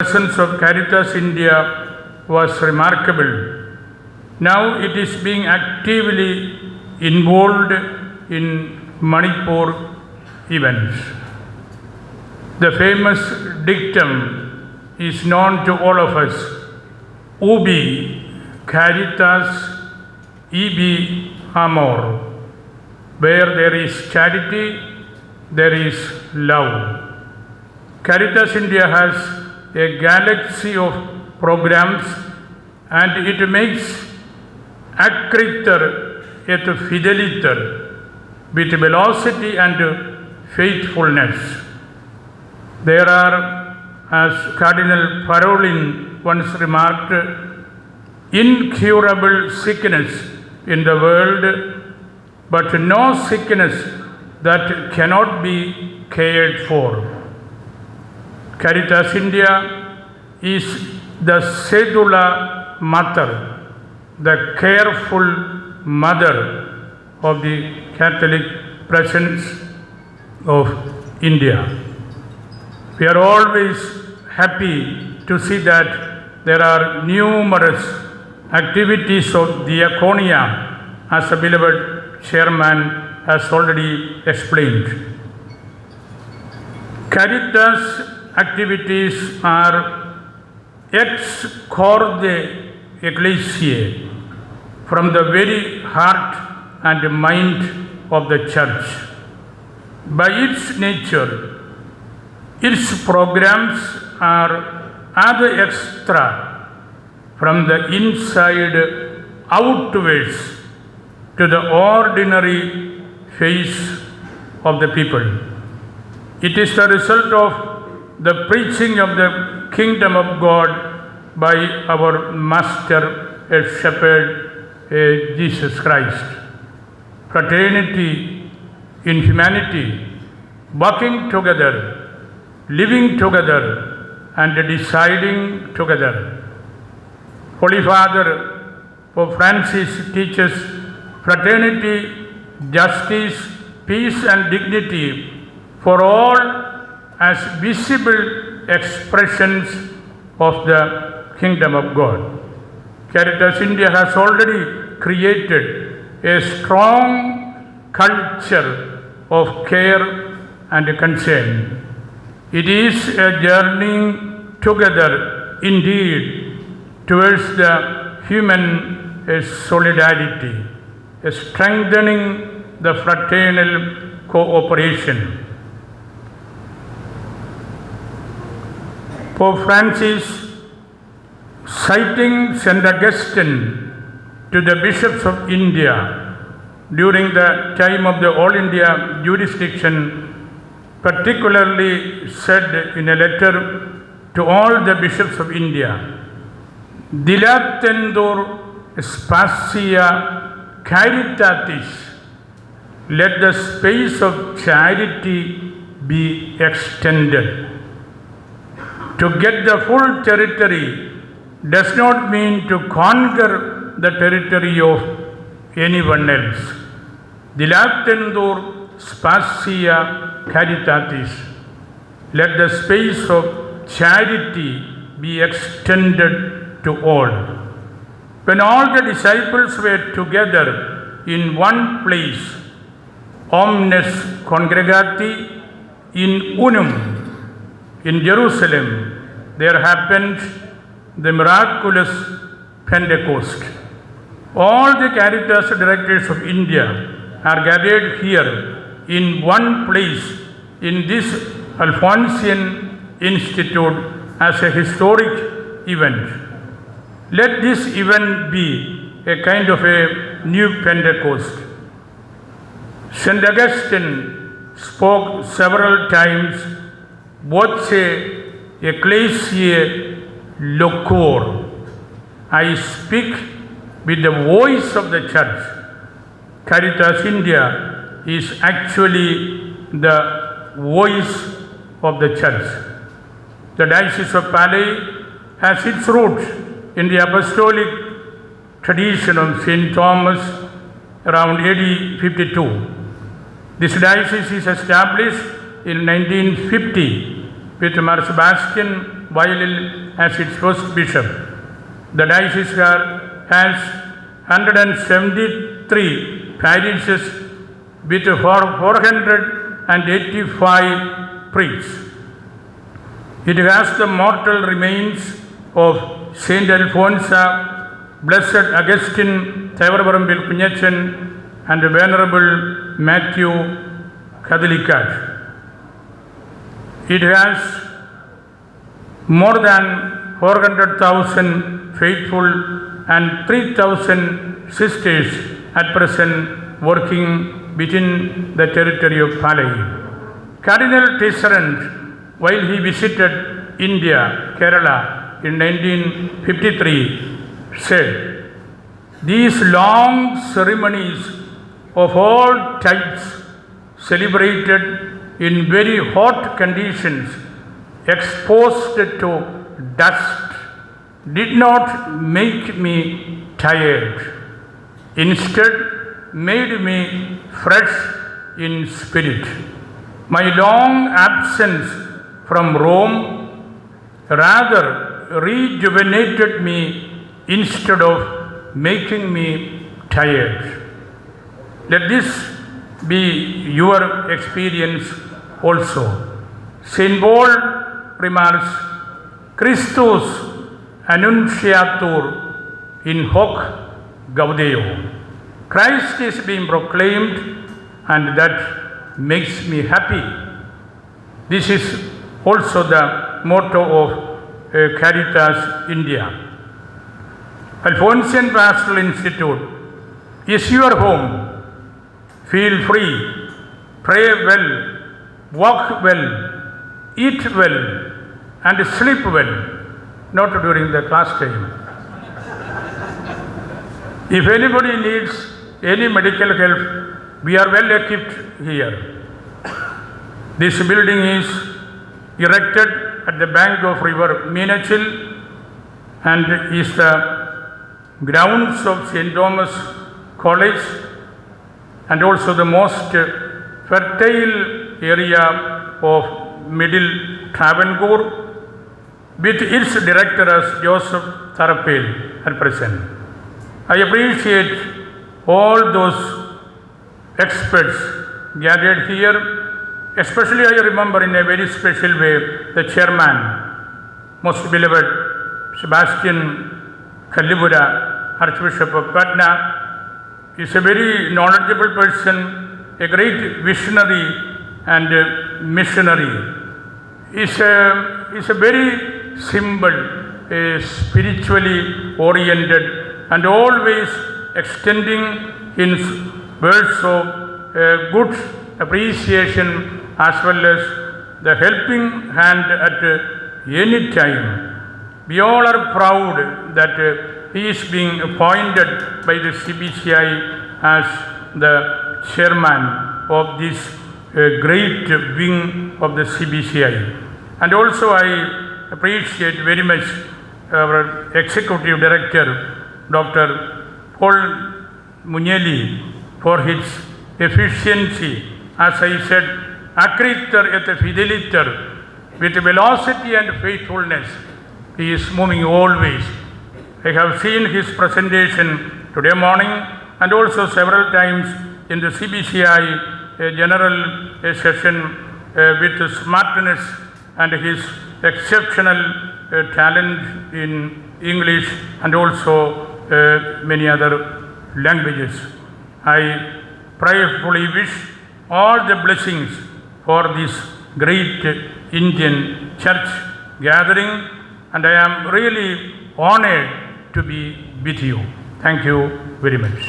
presence of Caritas India was remarkable. Now it is being actively involved in Manipur events. The famous dictum is known to all of us: Ubi Caritas, ibi amor. Where there is charity, there is love. Caritas India has a galaxy of programs, and it makes acriter et fideliter with velocity and faithfulness. There are, as Cardinal Parolin once remarked, incurable sickness in the world, but no sickness that cannot be cared for. Caritas India is the sedula mater, the careful mother of the Catholic presence of India. We are always happy to see that there are numerous activities of diaconia, as the beloved chairman has already explained. Caritas activities are ex corde ecclesiae, from the very heart and mind of the Church. By its nature, its programs are ad extra, from the inside outwards to the ordinary face of the people. It is the result of the preaching of the kingdom of God by our Master and Shepherd, Jesus Christ. Fraternity in humanity, working together, living together, and deciding together. Holy Father Pope Francis teaches fraternity, justice, peace, and dignity for all as visible expressions of the kingdom of God. Caritas India has already created a strong culture of care and concern. It is a journey together indeed towards the human solidarity, strengthening the fraternal cooperation. Pope Francis, citing St. Augustine to the bishops of India during the time of the All India jurisdiction, particularly said in a letter to all the bishops of India, Dilatendur spatia caritatis, let the space of charity be extended. To get the full territory does not mean to conquer the territory of anyone else. Dilatendur spatia caritatis, let the space of charity be extended to all. When all the disciples were together in one place, omnes congregati in unum, in Jerusalem, there happened the miraculous Pentecost. All the Caritas directors of India are gathered here in one place in this Alphonsian Institute as a historic event. Let this event be a kind of a new Pentecost. St. Augustine spoke several times, voce ecclesiae loquor. I speak with the voice of the Church. Caritas India is actually the voice of the Church. The Diocese of Palais has its roots in the Apostolic tradition of St. Thomas around AD 52. This diocese is established in 1950 with Mar Sebastian while as its first bishop. The diocese has 173 parishes with 485 priests. It has the mortal remains of Saint Alphonsa, Blessed Augustine Thevarambil Kunyachan, and the Venerable Matthew Katholikat. It has more than 400,000 faithful and 3,000 sisters at present working within the territory of Palai. Cardinal Tisserand, while he visited India, Kerala in 1953, said, "These long ceremonies of all types celebrated in very hot conditions, exposed to dust, did not make me tired. Instead, made me fresh in spirit. My long absence from Rome rather rejuvenated me instead of making me tired." Let this be your experience also. Saint Paul remarks, "Christus annunciatur in hoc gaudeo." Christ is being proclaimed, and that makes me happy. This is also the motto of Caritas India. Alphonsian Pastoral Institute is your home. Feel free, pray well, walk well, eat well, and sleep well, not during the class time. If anybody needs any medical help, we are well equipped here. This building is erected at the bank of river Meenachil and is the grounds of St. Thomas College, and also the most fertile area of Middle Travancore, with its director as Joseph Tharapel at present. I appreciate all those experts gathered here. Especially I remember in a very special way the chairman, most beloved Sebastian Kallibura, Archbishop of Patna, is a very knowledgeable person, a great visionary and missionary. Is a very simple, spiritually oriented, and always extending his words of good appreciation as well as the helping hand at any time. We all are proud that he is being appointed by the CBCI as the chairman of this great wing of the CBCI. And also I appreciate very much our executive director, Dr. Paul Munyeli, for his efficiency. As I said, acriter et fideliter, with velocity and faithfulness, he is moving always. I have seen his presentation today morning and also several times in the CBCI general session with smartness and his exceptional talent in English and also many other languages. I prayerfully wish all the blessings for this great Indian church gathering, and I am really honored to be with you. Thank you very much.